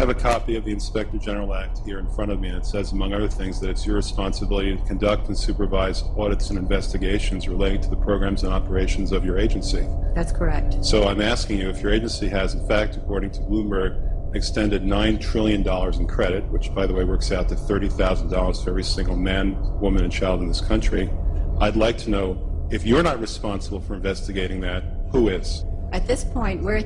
have a copy of the Inspector General Act here in front of me, and it says, among other things, that it's your responsibility to conduct and supervise audits and investigations relating to the programs and operations of your agency. That's correct. So I'm asking you if your agency has, in fact, according to Bloomberg, extended $9 trillion in credit, which, by the way, works out to $30,000 for every single man, woman, and child in this country. I'd like to know, if you're not responsible for investigating that, who is? At this point, we're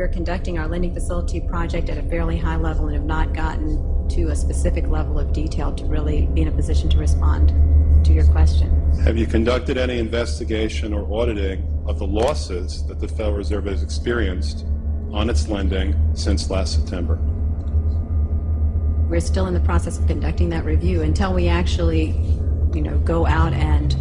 conducting our lending facility project at a fairly high level and have not gotten to a specific level of detail to really be in a position to respond to your question. Have you conducted any investigation or auditing of the losses that the Federal Reserve has experienced on its lending since last September? We're still in the process of conducting that review. Until we actually, go out and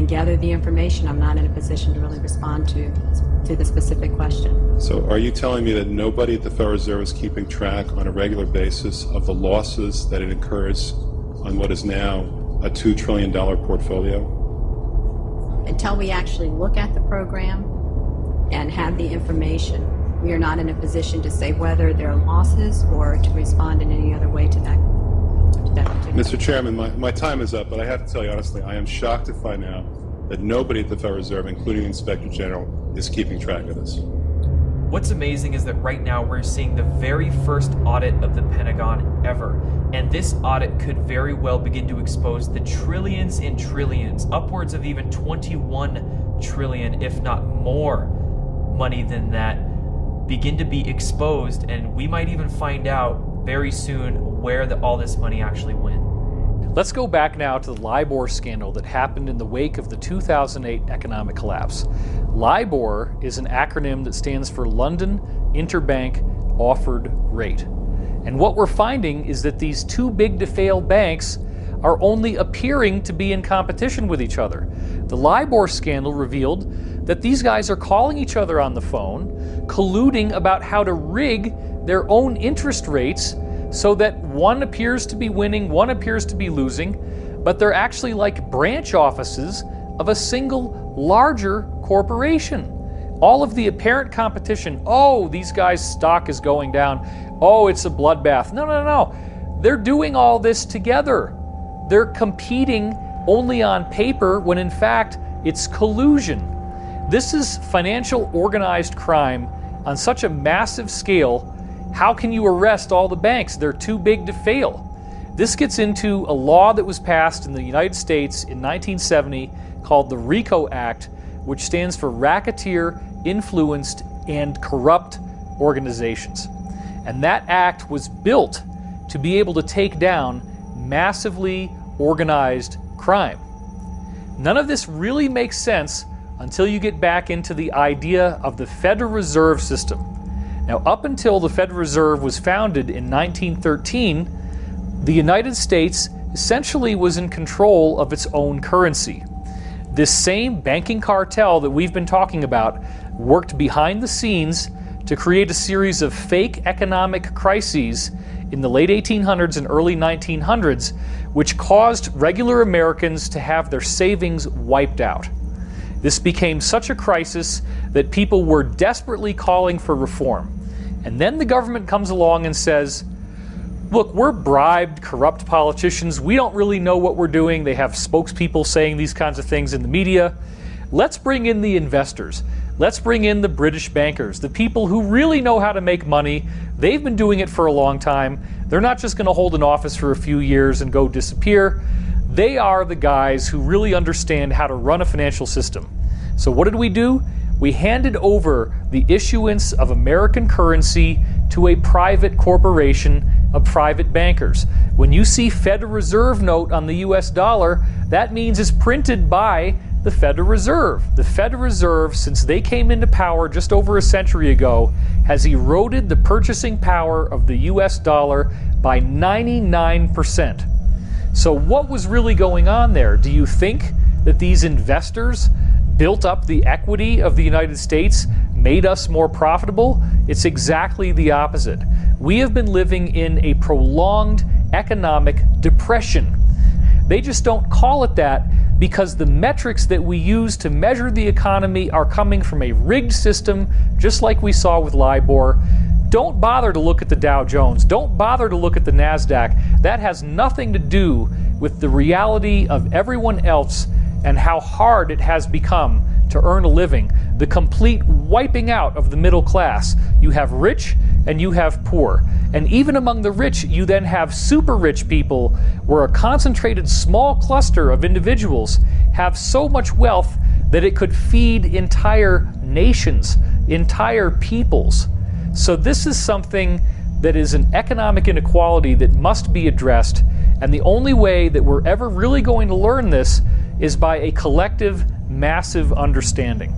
gather the information, I'm not in a position to really respond to the specific question. So are you telling me that nobody at the Federal Reserve is keeping track on a regular basis of the losses that it incurs on what is now a $2 trillion portfolio? Until we actually look at the program and have the information, we are not in a position to say whether there are losses or to respond in any other way to that. Mr. Chairman, my time is up, but I have to tell you honestly, I am shocked to find out that nobody at the Federal Reserve, including the Inspector General, is keeping track of this. What's amazing is that right now we're seeing the very first audit of the Pentagon ever. And this audit could very well begin to expose the trillions and trillions, upwards of even 21 trillion, if not more money than that, begin to be exposed. And we might even find out very soon where all this money actually went. Let's go back now to the LIBOR scandal that happened in the wake of the 2008 economic collapse. LIBOR is an acronym that stands for London Interbank Offered Rate. And what we're finding is that these too big to fail banks are only appearing to be in competition with each other. The LIBOR scandal revealed that these guys are calling each other on the phone, colluding about how to rig their own interest rates so that one appears to be winning, one appears to be losing, but they're actually like branch offices of a single larger corporation. All of the apparent competition, oh, these guys' stock is going down, oh, it's a bloodbath. No. They're doing all this together. They're competing only on paper when in fact it's collusion. This is financial organized crime on such a massive scale. How can you arrest all the banks? They're too big to fail. This gets into a law that was passed in the United States in 1970 called the RICO Act, which stands for Racketeer, Influenced, and Corrupt Organizations. And that act was built to be able to take down massively organized crime. None of this really makes sense until you get back into the idea of the Federal Reserve System. Now, up until the Federal Reserve was founded in 1913, the United States essentially was in control of its own currency. This same banking cartel that we've been talking about worked behind the scenes to create a series of fake economic crises in the late 1800s and early 1900s, which caused regular Americans to have their savings wiped out. This became such a crisis that people were desperately calling for reform. And then the government comes along and says, look, we're bribed, corrupt politicians. We don't really know what we're doing. They have spokespeople saying these kinds of things in the media. Let's bring in the investors. Let's bring in the British bankers, the people who really know how to make money. They've been doing it for a long time. They're not just going to hold an office for a few years and go disappear. They are the guys who really understand how to run a financial system. So what did we do? We handed over the issuance of American currency to a private corporation of private bankers. When you see Federal Reserve note on the US dollar, that means it's printed by the Federal Reserve. The Federal Reserve, since they came into power just over a century ago, has eroded the purchasing power of the US dollar by 99%. So what was really going on there? Do you think that these investors built up the equity of the United States, made us more profitable? It's exactly the opposite. We have been living in a prolonged economic depression. They just don't call it that because the metrics that we use to measure the economy are coming from a rigged system, just like we saw with LIBOR. Don't bother to look at the Dow Jones. Don't bother to look at the NASDAQ. That has nothing to do with the reality of everyone else and how hard it has become to earn a living. The complete wiping out of the middle class. You have rich and you have poor. And even among the rich, you then have super rich people where a concentrated small cluster of individuals have so much wealth that it could feed entire nations, entire peoples. So this is something that is an economic inequality that must be addressed. And the only way that we're ever really going to learn this is by a collective, massive understanding.